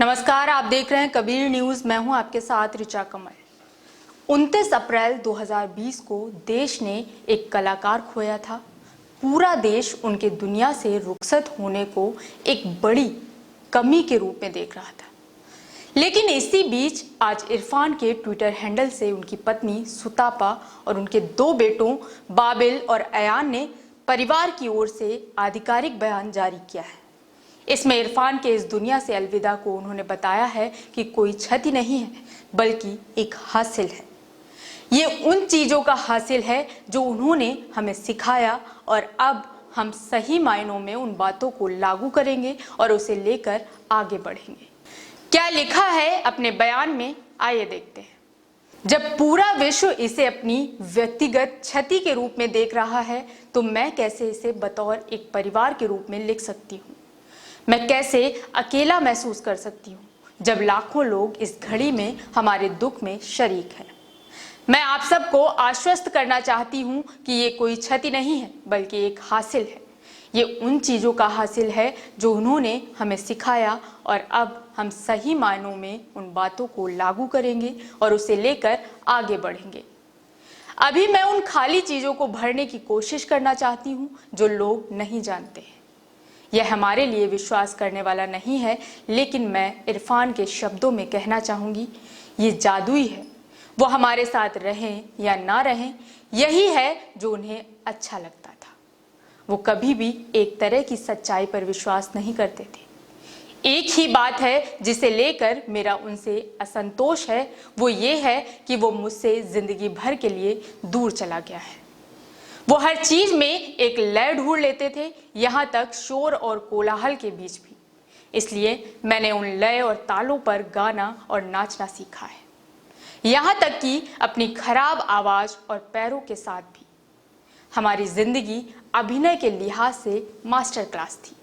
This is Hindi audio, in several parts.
नमस्कार, आप देख रहे हैं कबीर न्यूज। मैं हूं आपके साथ ऋचा कमल। 29 अप्रैल 2020 को देश ने एक कलाकार खोया था। पूरा देश उनके दुनिया से रुखसत होने को एक बड़ी कमी के रूप में देख रहा था। लेकिन इसी बीच आज इरफान के ट्विटर हैंडल से उनकी पत्नी सुतापा और उनके 2 बेटों बाबिल और अयान ने परिवार की ओर से आधिकारिक बयान जारी किया है। इसमें इरफान के इस दुनिया से अलविदा को उन्होंने बताया है कि कोई क्षति नहीं है, बल्कि एक हासिल है। ये उन चीजों का हासिल है जो उन्होंने हमें सिखाया और अब हम सही मायनों में उन बातों को लागू करेंगे और उसे लेकर आगे बढ़ेंगे। क्या लिखा है अपने बयान में, आइए देखते हैं। जब पूरा विश्व इसे अपनी व्यक्तिगत क्षति के रूप में देख रहा है, तो मैं कैसे इसे बतौर एक परिवार के रूप में लिख सकती हूँ? मैं कैसे अकेला महसूस कर सकती हूँ जब लाखों लोग इस घड़ी में हमारे दुख में शरीक हैं? मैं आप सबको आश्वस्त करना चाहती हूँ कि ये कोई क्षति नहीं है, बल्कि एक हासिल है। ये उन चीज़ों का हासिल है जो उन्होंने हमें सिखाया और अब हम सही मायनों में उन बातों को लागू करेंगे और उसे लेकर आगे बढ़ेंगे। अभी मैं उन खाली चीज़ों को भरने की कोशिश करना चाहती हूँ जो लोग नहीं जानते हैं। यह हमारे लिए विश्वास करने वाला नहीं है, लेकिन मैं इरफान के शब्दों में कहना चाहूँगी, ये जादुई है। वो हमारे साथ रहें या ना रहें, यही है जो उन्हें अच्छा लगता था। वो कभी भी एक तरह की सच्चाई पर विश्वास नहीं करते थे। एक ही बात है जिसे लेकर मेरा उनसे असंतोष है, वो ये है कि वो मुझसे जिंदगी भर के लिए दूर चला गया है। वो हर चीज में एक लय ढूंढ लेते थे, यहाँ तक शोर और कोलाहल के बीच भी। इसलिए मैंने उन लय और तालों पर गाना और नाचना सीखा है, यहाँ तक कि अपनी खराब आवाज और पैरों के साथ भी। हमारी जिंदगी अभिनय के लिहाज से मास्टर क्लास थी।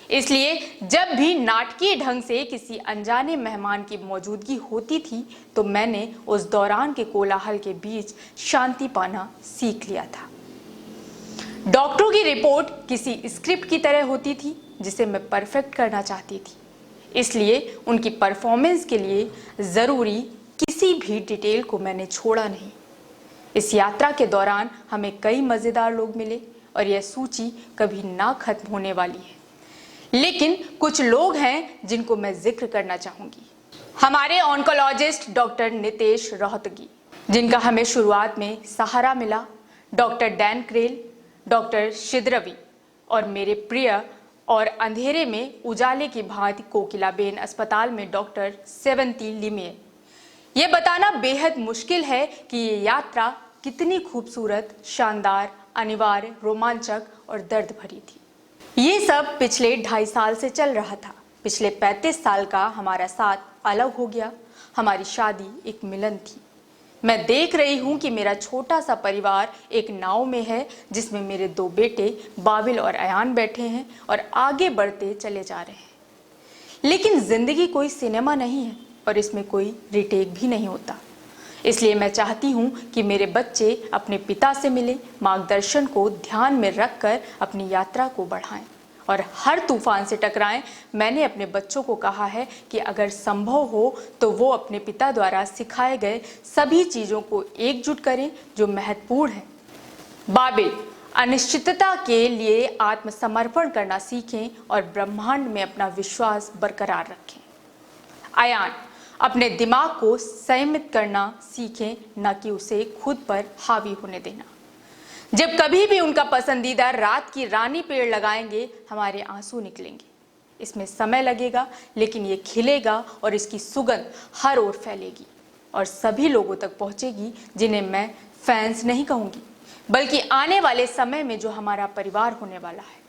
इसलिए जब भी नाटकीय ढंग से किसी अनजाने मेहमान की मौजूदगी होती थी, तो मैंने उस दौरान के कोलाहल के बीच शांति पाना सीख लिया था। डॉक्टरों की रिपोर्ट किसी स्क्रिप्ट की तरह होती थी जिसे मैं परफेक्ट करना चाहती थी। इसलिए उनकी परफॉर्मेंस के लिए ज़रूरी किसी भी डिटेल को मैंने छोड़ा नहीं। इस यात्रा के दौरान हमें कई मज़ेदार लोग मिले और यह सूची कभी ना खत्म होने वाली है। लेकिन कुछ लोग हैं जिनको मैं जिक्र करना चाहूँगी। हमारे ऑन्कोलॉजिस्ट डॉक्टर नितेश रोहतगी, जिनका हमें शुरुआत में सहारा मिला, डॉक्टर डैन क्रेल, डॉक्टर शिद्रवी और मेरे प्रिय और अंधेरे में उजाले की भांति कोकिलाबेन अस्पताल में डॉक्टर सेवंती लिमिये। ये बताना बेहद मुश्किल है कि ये यात्रा कितनी खूबसूरत, शानदार, अनिवार्य, रोमांचक और दर्द भरी थी। ये सब पिछले 2.5 साल से चल रहा था। पिछले 35 साल का हमारा साथ अलग हो गया। हमारी शादी एक मिलन थी। मैं देख रही हूँ कि मेरा छोटा सा परिवार एक नाव में है, जिसमें मेरे 2 बेटे बाबिल और अयान बैठे हैं और आगे बढ़ते चले जा रहे हैं। लेकिन जिंदगी कोई सिनेमा नहीं है और इसमें कोई रिटेक भी नहीं होता। इसलिए मैं चाहती हूँ कि मेरे बच्चे अपने पिता से मिलें, मार्गदर्शन को ध्यान में रखकर अपनी यात्रा को बढ़ाएं और हर तूफान से टकराएं। मैंने अपने बच्चों को कहा है कि अगर संभव हो तो वो अपने पिता द्वारा सिखाए गए सभी चीज़ों को एकजुट करें जो महत्वपूर्ण है। बाबिल, अनिश्चितता के लिए आत्मसमर्पण करना सीखें और ब्रह्मांड में अपना विश्वास बरकरार रखें। अयान, अपने दिमाग को संयमित करना सीखें, न कि उसे खुद पर हावी होने देना। जब कभी भी उनका पसंदीदा रात की रानी पेड़ लगाएंगे, हमारे आंसू निकलेंगे। इसमें समय लगेगा, लेकिन ये खिलेगा और इसकी सुगंध हर ओर फैलेगी और सभी लोगों तक पहुंचेगी जिन्हें मैं फैंस नहीं कहूंगी, बल्कि आने वाले समय में जो हमारा परिवार होने वाला है।